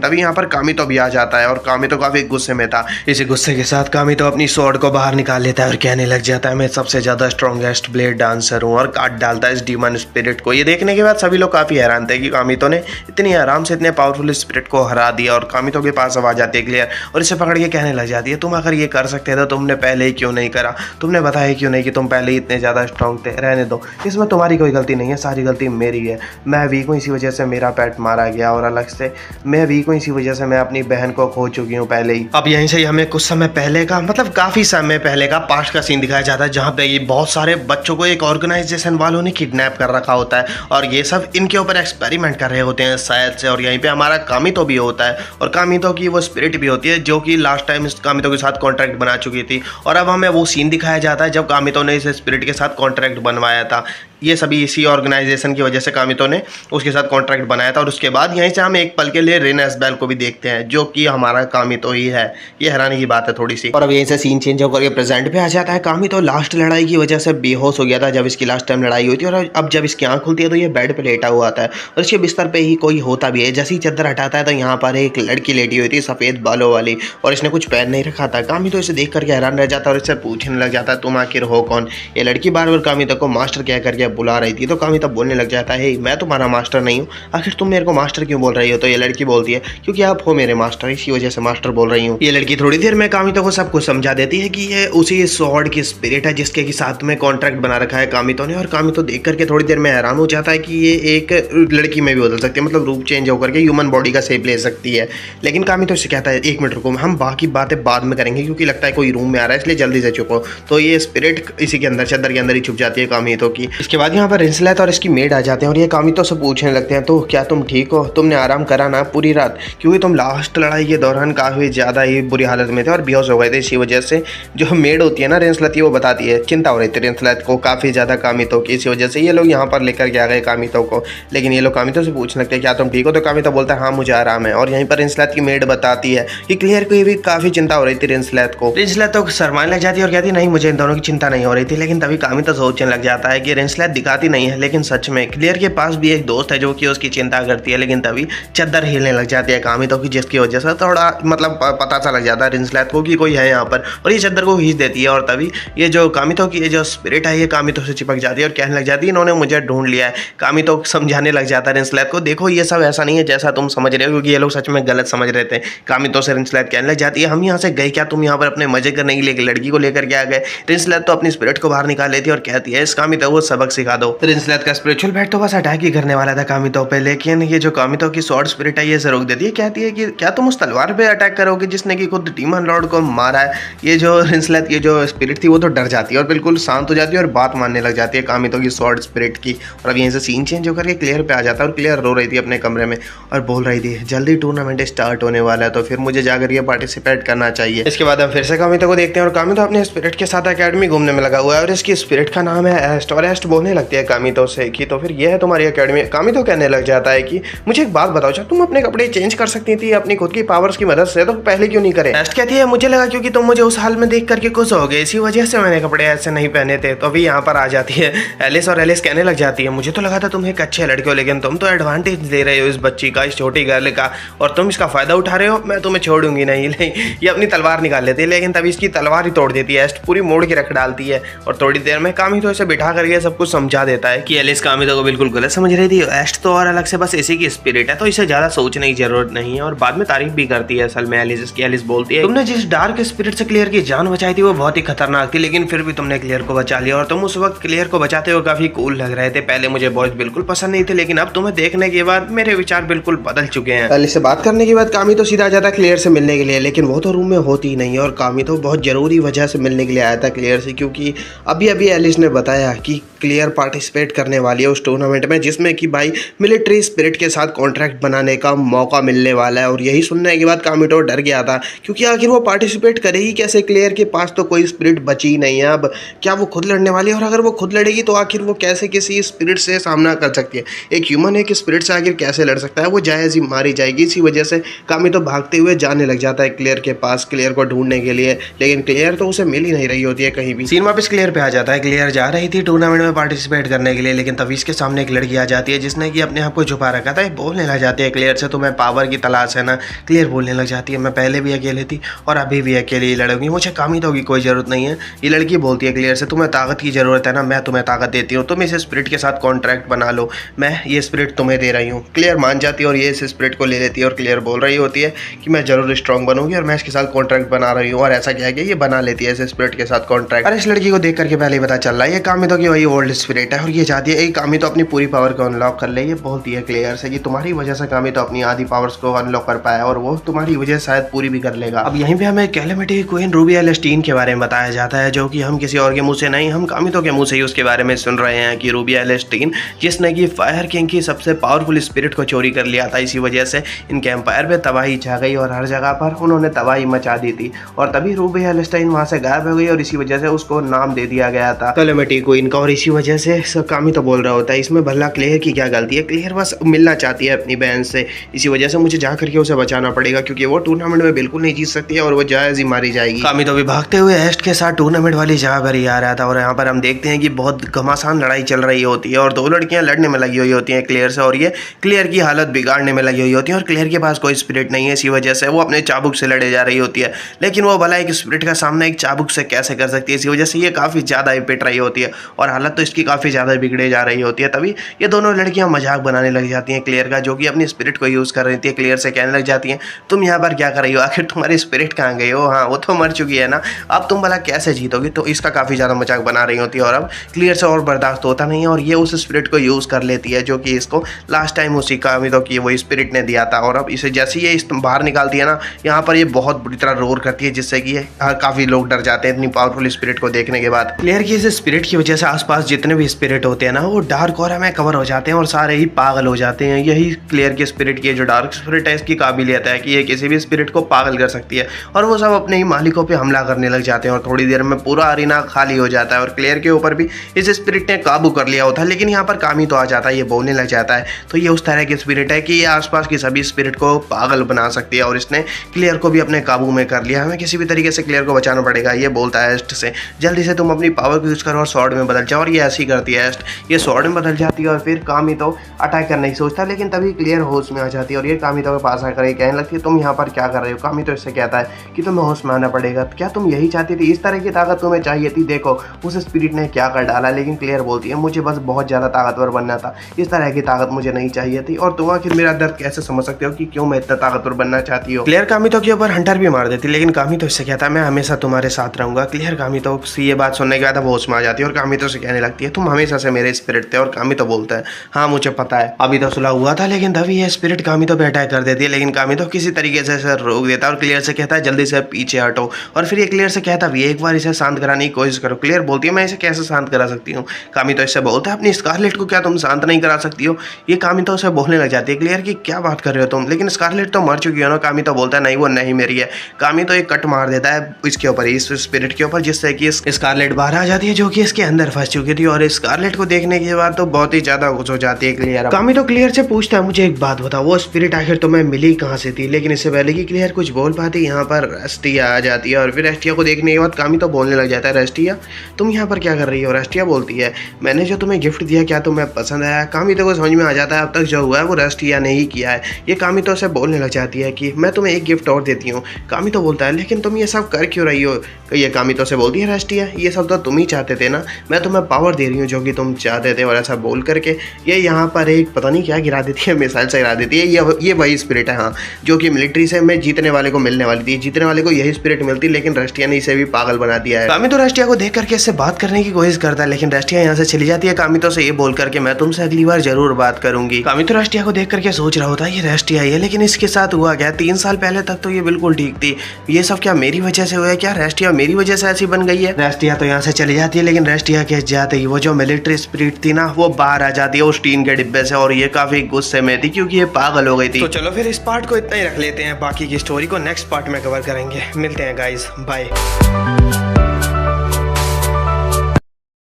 तभी यहाँ पर कामितो भी आ जाता है और कामितो काफ़ी गुस्से में था। इसी गुस्से के साथ कामितो अपनी स्वॉर्ड को बाहर निकाल लेता है और कहने लग जाता है मैं सबसे ज़्यादा स्ट्रॉन्गेस्ट ब्लेड डांसर हूँ, और काट डालता है इस डीमन स्पिरिट को। ये देखने के बाद सभी लोग काफ़ी हैरान थे कि कामितो ने इतनी आराम से इतने पावरफुल स्पिरिट को हरा दिया। और कामितो के पास अब आ जाती है क्लियर और इसे पकड़ के कहने लग जाती है तुम अगर ये कर सकते थे तो तुमने पहले ही क्यों नहीं करा, तुमने बताया क्यों नहीं कि तुम पहले ही इतने ज़्यादा स्ट्रॉन्ग थे। रहने दो, इसमें तुम्हारी कोई गलती नहीं है, सारी गलती मेरी है। मैं वीक हूँ, इसी वजह से मेरा पेट मारा गया, और अलग से मैं वीक हूँ, इसी वजह से मैं अपनी बहन को खो चुकी हूँ पहले ही। अब यहीं से हमें कुछ समय पहले का, मतलब काफ़ी समय पहले का पास्ट का सीन दिखाया जाता है, जहाँ पे ये बहुत सारे बच्चों को एक ऑर्गेनाइजेशन वालों ने किडनैप कर रखा होता है और ये सब इनके ऊपर एक्सपेरिमेंट कर रहे होते हैं शायद से। और यहीं पे हमारा कामितो भी होता है और कामितो की वो स्पिरिट भी होती है जो कि लास्ट टाइम कामितो के साथ कॉन्ट्रैक्ट बना चुकी थी। और अब हमें वो सीन दिखाया जाता है जब कामितो ने इस स्पिरिट के साथ कॉन्ट्रैक्ट बनवाया था। ये सभी इसी ऑर्गेनाइजेशन की वजह से कामितो ने उसके साथ कॉन्ट्रैक्ट बनाया था। और उसके बाद यहीं से हम एक पल के लिए रेन एसबेल को भी देखते हैं जो कि हमारा कामितो ही है। ये हैरानी की बात है थोड़ी सी। और अब यहीं से सीन चेंज होकर के प्रेजेंट पे आ जाता है। कामितो लास्ट लड़ाई की वजह से बेहोश हो गया था जब इसकी लास्ट टाइम लड़ाई हुई थी, और अब जब इसकी आंख खुलती है तो ये बेड पे लेटा हुआ था और इसके बिस्तर पे ही कोई होता भी है। जैसे ही चादर हटाता है तो यहाँ पर एक लड़की लेटी हुई थी सफ़ेद बालों वाली, और इसने कुछ पहन नहीं रखा था। कामितो इसे देख करके हैरान रह जाता है और इससे पूछने लग जाता है तुम आखिर हो कौन। ये लड़की बार बार कामितो को मास्टर कह करके बुला रही थी, तो कामितो बोलने लग जाता है मैं तुम्हारा मास्टर नहीं हूँ, आखिर तुम मेरे को मास्टर क्यों बोल रही हो। तो ये लड़की बोलती है क्योंकि आप हो मेरे मास्टर, इसी वजह से मास्टर बोल रही हूँ। ये लड़की थोड़ी देर में कामितो को सब कुछ समझा देती है कि ये उसी स्वॉर्ड की स्पिरिट है जिसके साथ में कॉन्ट्रैक्ट बना रखा है कामितो ने। और कामितो देख करके थोड़ी देर में हैरान हो जाता है कि ये एक लड़की में भी बदल सकती है, मतलब रूप चेंज होकर के ह्यूमन बॉडी का शेप ले सकती है। लेकिन कामितो से कहता है एक मिनट रुको, हम बाकी बातें बाद में करेंगे क्योंकि लगता है कोई रूम में आ रहा है, इसलिए जल्दी से छुपो। तो ये स्पिरिट इसी के अंदर, चादर के अंदर ही छुप जाती है कामितो की। इसके बाद यहाँ पर रिंसलेट और इसकी मेड आ जाते हैं और ये कामितो से पूछने लगते हैं तो क्या तुम ठीक हो, तुमने आराम करा ना पूरी रात, क्योंकि तुम लास्ट लड़ाई के दौरान काफ़ी ज़्यादा ही बुरी हालत में थे और बेहोश हो गए थे। इसी वजह से जो मेड होती है ना रिंसलेट, वो बताती है चिंता हो रही थी रिंसलेट को काफ़ी ज़्यादा कामितो की। इसी वजह से ये लोग यहाँ पर लेकर के आ गए कामितो को। लेकिन ये लोग कामितो से पूछने लगते हैं क्या तुम ठीक हो, तो कामितो बोलता है हाँ मुझे आराम है। और यहीं पर रिंसलेट की मेड बताती है कि क्लियर को भी काफ़ी चिंता हो रही थी रिंसलेट को। रिंसलेट तो शर्माने लग जाती है और कहती है नहीं मुझे इन दोनों की चिंता नहीं हो रही थी। लेकिन तभी कामितो सोचने लग जाता है कि रिंसलेट दिखाती नहीं है, लेकिन सच में क्लियर के पास भी एक दोस्त है जो कि उसकी चिंता करती है। लेकिन तभी चादर हिलने लग जाती है कामितो की, जिसकी वजह से थोड़ा मतलब पता सा लग जाता है रिंसलेट को कि कोई है यहाँ पर, और ये चादर को खींच देती है। और तभी ये जो कामितो की जो स्पिरिट है ये कामितो से चिपक जाती है और कहने लग जाती है इन्होंने मुझे ढूंढ लिया है। कामितो समझाने लग जाता है रिंसलेट को देखो ये सब ऐसा नहीं है जैसा तुम समझ रहे हो, क्योंकि ये लोग सच में गलत समझ रहे थे। कामितो से रिंसलेट कहने लग जाती है हम यहाँ से गए क्या, तुम यहाँ पर अपने मजे करने के लिए एक लड़की को लेकर के आ गए। रिंसलेट तो अपनी स्पिरिट को बाहर निकाल लेती है और कहती है इस कामितो को सबक सिखा दो। रिंसलेट का स्पिरिचुअल बैट तो बस अटैक ही करने वाला था कामितो पे, लेकिन ये जो कामितो की स्वॉर्ड स्पिरिट है ये से रोक देती है। कहती है कि क्या तुम उस तलवार पे अटैक करोगे जिसने कि खुद डीमन लॉर्ड को मारा है। ये जो रिंसलेट की जो स्पिरिट थी वो तो डर जाती है और बिल्कुल शांत हो जाती है और बात मानने लग जाती है कामितो की स्वॉर्ड स्पिरिट की। और अब यहीं से सीन चेंज होकर के क्लियर पे आ जाता है और क्लियर रो रही थी अपने कमरे में और बोल रही थी जल्दी टूर्नामेंट स्टार्ट होने वाला है तो फिर मुझे जाकर ये पार्टिसिपेट करना चाहिए। इसके बाद हम फिर से कामितो को देखते हैं और कामितो अपने स्पिरिट के साथ एकेडमी घूमने में लगा हुआ है और इसकी स्पिरिट का नाम है एस्ट। और एस्ट बोलने लगती है कामितो से कि तो फिर ये है तुम्हारी एकेडमी। कामितो कहने लग जाता है कि मुझे एक बात बताओ, तुम अपने कपड़े चेंज कर सकती थी अपनी खुद की पावर्स की मदद से, तो पहले क्यों नहीं करे। एस्ट कहती है मुझे लगा क्योंकि तुम मुझे उस हाल में देख करके खुश हो गए, इसी वजह से मैंने कपड़े ऐसे नहीं पहने थे। तो अभी यहाँ पर आ जाती है एलिस और एलिस कहने लग जाती है मुझे तो लगा था तुम एक अच्छे लड़के हो, लेकिन तुम तो एडवांटेज ले रहे हो इस बच्ची का, इस छोटी गर्ल का, और तुम इसका फायदा उठा रहे हो। मैं तुम्हें छोड़ूंगी नहीं। ये अपनी तलवार निकाल लेती है लेकिन तभी इसकी तलवार ही तोड़ देती है। एस्ट पूरी मोड़ के रख डालती है और थोड़ी देर में कामितो इसे बिठा करके सब कुछ समझा देता है कि एलिस कामितो को बिल्कुल गलत समझ रही थी। एस्ट तो और अलग से बस इसी की स्पिरिट है तो इसे ज्यादा सोचने की जरूरत नहीं है। और बाद में तारीफ भी करती है असल में एलिस की। एलिस बोलती है तुमने जिस डार्क स्पिरिट से क्लियर की जान बचाई थी वो बहुत ही खतरनाक थी, लेकिन फिर भी तुमने क्लियर को बचा लिया और तुम उस वक्त क्लियर को बचाते हुए काफी कूल लग रहे थे। पहले मुझे बॉयज बिल्कुल पसंद नहीं थे लेकिन अब तुम्हें देखने के बाद मेरे विचार बिल्कुल बदल चुके हैं। एलिस से बात करने के बाद कामितो सीधा आ जाता है क्लियर से मिलने के लिए, लेकिन वो तो रूम में होती ही नहीं है और कामितो बहुत जरूरी वजह से मिलने के लिए आया था क्लियर से, क्योंकि अभी अभी एलिस ने बताया कि क्लियर पार्टिसिपेट करने वाली है उस टूर्नामेंट में जिसमें कि भाई मिलिट्री स्पिरिट के साथ कॉन्ट्रैक्ट बनाने का मौका मिलने वाला है। और यही सुनने के बाद कामितो डर गया था क्योंकि आखिर वो पार्टिसिपेट करेगी कैसे, क्लियर के पास तो कोई स्पिरिट बची ही नहीं है। अब क्या वो खुद लड़ने वाली है, और अगर वो खुद लड़ेगी तो आखिर वो कैसे किसी स्पिरिट से सामना कर सकती है। एक ह्यूमन एक स्पिरिट से आखिर कैसे लड़ सकता है, वो जायज़ ही मारी जाएगी। इसी वजह से कामितो भागते हुए जाने लग जाता है क्लियर के पास क्लियर को ढूंढने के लिए, लेकिन क्लियर तो उसे मिल ही नहीं रही होती है कहीं भी। सीन वापस क्लियर पे आ जाता है। क्लियर जा रही थी टूर्नामेंट में पार्टिसिपेट करने के लिए, लेकिन तभी इसके सामने एक लड़की आ जाती है जिसने कि अपने आप को छुपा रखा था। बोलने लग जाती है क्लियर से, तुम्हें पावर की तलाश है ना। क्लियर बोलने लग जाती है मैं पहले भी अकेले थी और अभी भी अकेले ही लड़ूंगी, मुझे कामितो की कोई ज़रूरत नहीं है। ये लड़की बोलती है क्लियर से, तुम्हें ताकत की ज़रूरत है ना, मैं तुम्हें ताकत देती हूँ, तुम इस स्पिरिट के साथ कॉन्ट्रैक्ट बना लो, मैं ये स्पिरिट तुम्हें दे रही हूँ। क्लियर मान जाती है और ये इस स्पिरिट को ले लेती है और क्लियर बोल रही होती है कि मैं जरूर स्ट्रॉन्ग बनूंगी और मैं इसके साथ कॉन्ट्रैक्ट बना रही हूँ। और ऐसा क्या है कि ये बना लेती है इस स्पिरिट के साथ कॉन्ट्रैक्ट। और इस लड़की को देख करके पहले ही पता चल रहा है ये कामितो की वही ओल्ड स्पिरिट है और ये चाहती है कामितो अपनी पूरी पावर को अनलॉक कर ले। ये बोलती है क्लियर से कि तुम्हारी वजह से कामितो अपनी आधी पावर्स को अनलॉक कर पाया और वो तुम्हारी वजह से शायद पूरी भी कर लेगा। अब यहीं पे हमें कैलेमिटी क्वीन रूबी एलेस्टीन के बारे में बताया जाता है, जो कि हम किसी और के मुंह से नहीं, हम कामितो के मुंह से ही उसके बारे में सुन रहे हैं कि रूबी एलेस्टीन जिसने कि फायर किंग की सबसे पावरफुल स्पिरिट को चोरी कर लिया था, इसी वजह से इनके एम्पायर पे तबाही छा गई और हर जगह पर उन्होंने तबाही मचा दी थी और तभी रूबी एलेस्टीन वहां से गायब हो गई और इसी वजह से उसको नाम दे दिया गया था कैलेमिटी क्वीन का। और इसी वजह से कामितो बोल रहा होता है इसमें भला क्लियर की क्या गलती है, क्लियर बस मिलना चाहती है अपनी बहन से, इसी वजह से मुझे जा करके उसे बचाना पड़ेगा क्योंकि वो टूर्नामेंट में बिल्कुल नहीं जीत सकती है और वो जायज ही मारी जाएगी। कामितो भी भागते हुए एस्ट के साथ टूर्नामेंट वाली जगह पर ही आ रहा था और यहाँ पर हम देखते हैं कि बहुत घमासान लड़ाई चल रही होती है और दो लड़कियां लड़ने में लगी हुई होती हैं क्लियर से और ये क्लियर की हालत बिगाड़ने में लगी हुई होती है और क्लियर के पास कोई स्पिरिट नहीं है, इसी वजह से वो अपने चाबुक से लड़े जा रही होती है। लेकिन वो भला एक स्पिरिट का सामना एक चाबुक से कैसे कर सकती है, इसी वजह से ये काफ़ी ज़्यादा ही पिट रही होती है और हालत तो इसकी काफ़ी ज़्यादा बिगड़े जा रही होती है। तभी ये दोनों लड़कियां मजाक बनाने लग जाती हैं क्लियर का, जो कि अपनी स्पिरिट को यूज़ कर रही थी। क्लियर से कहने लग जाती हैं तुम यहाँ पर क्या कर रही हो, आखिर तुम्हारी स्पिरिट कहाँ गई हो, हाँ वो तो मर चुकी है ना, अब तुम भला कैसे जीतोगी। तो इसका काफ़ी ज़्यादा मजाक बना रही होती है और अब क्लियर से और बर्दाश्त होता नहीं है और ये उस स्पिरिट को यूज़ कर लेती है जो कि इसको लास्ट टाइम उसी कामितो की वो स्पिरिट ने दिया था। और अब इसे जैसे ये इस बाहर निकालती है ना, यहाँ पर ये बहुत बुरी तरह रोर करती है जिससे कि काफ़ी लोग डर जाते हैं इतनी पावरफुल स्पिरिट को देखने के बाद। क्लियर की इस स्पिरिट की वजह से आसपास जितने भी स्पिरिट होते हैं ना वो डार्क ऑरा में कवर हो जाते हैं और सारे ही पागल हो जाते हैं। यही क्लियर की स्पिरिट की जो डार्क स्पिरिट है इसकी काबिलियत है कि ये किसी भी स्पिरिट को पागल कर सकती है और वो सब अपने ही मालिकों पे हमला करने लग जाते हैं और थोड़ी देर में पूरा अरीना खाली हो जाता है और क्लियर के ऊपर भी इस स्पिरिट ने काबू कर लिया होता है। लेकिन यहाँ पर कामितो आ जाता है, ये बोलने लग जाता है तो ये उस तरह की स्पिरिट है कि ये आसपास की सभी स्पिरिट को पागल बना सकती है और इसने क्लियर को भी अपने काबू में कर लिया। हमें किसी भी तरीके से क्लियर को बचाना पड़ेगा। ये बोलता है एस्ट से जल्दी से तुम अपनी पावर को यूज करो और स्वॉर्ड में बदल जाओ और ये ऐसी करती है एस्ट, ये स्वॉर्ड में बदल जाती है और फिर कामितो अटैक करने की सोचता है। लेकिन तभी क्लियर होश में आ जाती है और ये कामितो के पास आकर कहने लगती है तुम यहाँ पर क्या कर रहे हो। कामितो इससे कहता है कि तुम्हें होश में आना पड़ेगा, क्या तुम यही चाहती थी, इस तरह की ताकत तुम्हें चाहिए थी, देखो उस स्पिरिट ने क्या कर डाला। लेकिन क्लियर बोलती है मुझे बस बहुत ज़्यादा ताकतवर बनना था, इस तरह की ताकत मुझे नहीं चाहिए थी और तुम आखिर मेरा दर्द कैसे समझ सकते हो कि क्यों मैं इतना ताकतवर बनना चाहती हो। क्लियर कामितो के ऊपर हंटर भी मार देती लेकिन कामितो इससे कहता है मैं हमेशा तुम्हारे साथ रहूंगा। क्लियर कामितो से ये बात सुनने के बाद वो होश में आ जाती है और कामितो से कहने लगती है तुम हमेशा से मेरे स्पिरिट थे और कामितो बोलता है हाँ मुझे पता है, अभी तो सुलह हुआ था लेकिन तभी ये स्पिरिट कामितो पे अटैक कर देती है। लेकिन कामितो किसी तरीके से इसे रोक देता है और क्लियर से कहता है जल्दी से पीछे हटो और फिर ये क्लियर से कहता है एक बार इसे शांत कराने की कोशिश करो। क्लियर बोलती है मैं इसे कैसे शांत करा सकती हूँ। कामितो इससे बोलता है अपनी स्कारलेट को क्या तुम शांत नहीं करा सकती हो। ये कामितो से बोलने लग जाती है क्लियर की क्या बात कर रहे हो तुम, लेकिन स्कारलेट तो मर चुकी है ना। कामितो बोलता है नहीं वो नहीं मेरी है। कामितो एक कट मार देता है इसके ऊपर, इस स्पिरिट के ऊपर, जिससे कि स्कारलेट बाहर आ जाती है जो कि इसके अंदर फंस चुकी थी और स्कारलेट को देखने के बाद तो बहुत ही ज्यादा खुश हो जाती है क्लियर। कामितो क्लियर से पूछता है मुझे एक बात बताओ वो स्पिरिट आखिर तुम्हें मिली कहाँ से थी। लेकिन इससे पहले कि क्लियर कुछ बोल पाती यहाँ पर रेस्टिया आ जाती है और फिर रेस्टिया को देखने के बाद कामितो बोलने लग जाता है रेस्टिया तुम यहाँ पर क्या कर रही हो। रेस्टिया बोलती है मैंने जो तुम्हें गिफ्ट दिया क्या तुम्हें पसंद आया। कामितो को समझ में आ जाता है अब तक जो हुआ है वो रेस्टिया ने ही किया है। ये कामितो से बोलने लग जाती है कि मैं तुम्हें एक गिफ्ट और देती हूँ। कामितो बोलता है लेकिन तुम ये सब कर क्यों रही हो। ये कामितो से बोलती है रेस्टिया ये सब तो तुम ही चाहते थे ना, मैं तुम्हें पावर दे रही हूँ जो कि तुम चाहते थे। और ऐसा बोल करके ये यहाँ पर एक पता नहीं क्या गिरा देती है, मिसाइल से गिरा देती है। ये वही स्पिरिट है हाँ जो कि मिलिट्री से में जीतने वाले को मिलने वाली थी, जीतने वाले को यही स्पिरिट मिलती, लेकिन रेस्टिया ने इसे भी पागल बना दिया है। कामितो रेस्टिया को देख करके इससे बात करने की कोशिश करता है लेकिन रेस्टिया यहाँ से चली जाती है कामितो से ये बोल करके मैं तुमसे अगली बार जरूर बात करूंगी। कामितो रेस्टिया को देख करके सोच रहा होता है ये रेस्टिया है लेकिन इसके साथ हुआ क्या, 3 साल पहले तक तो ये बिल्कुल ठीक थी, ये सब क्या मेरी वजह से हुआ है, क्या रेस्टिया मेरी वजह से ऐसी बन गई है। रेस्टिया तो यहाँ से चली जाती है लेकिन रेस्टिया के जाते ही वो जो मिलिट्री स्पिरिट थी ना वो बाहर आ जाती है उस टीन के डिब्बे से और ये काफी गुस्से में थी क्योंकि ये पागल हो गई थी। तो चलो फिर इस पार्ट को इतना ही रख लेते हैं, बाकी की स्टोरी को नेक्स्ट पार्ट में कवर करेंगे। मिलते हैं गाइस, बाय।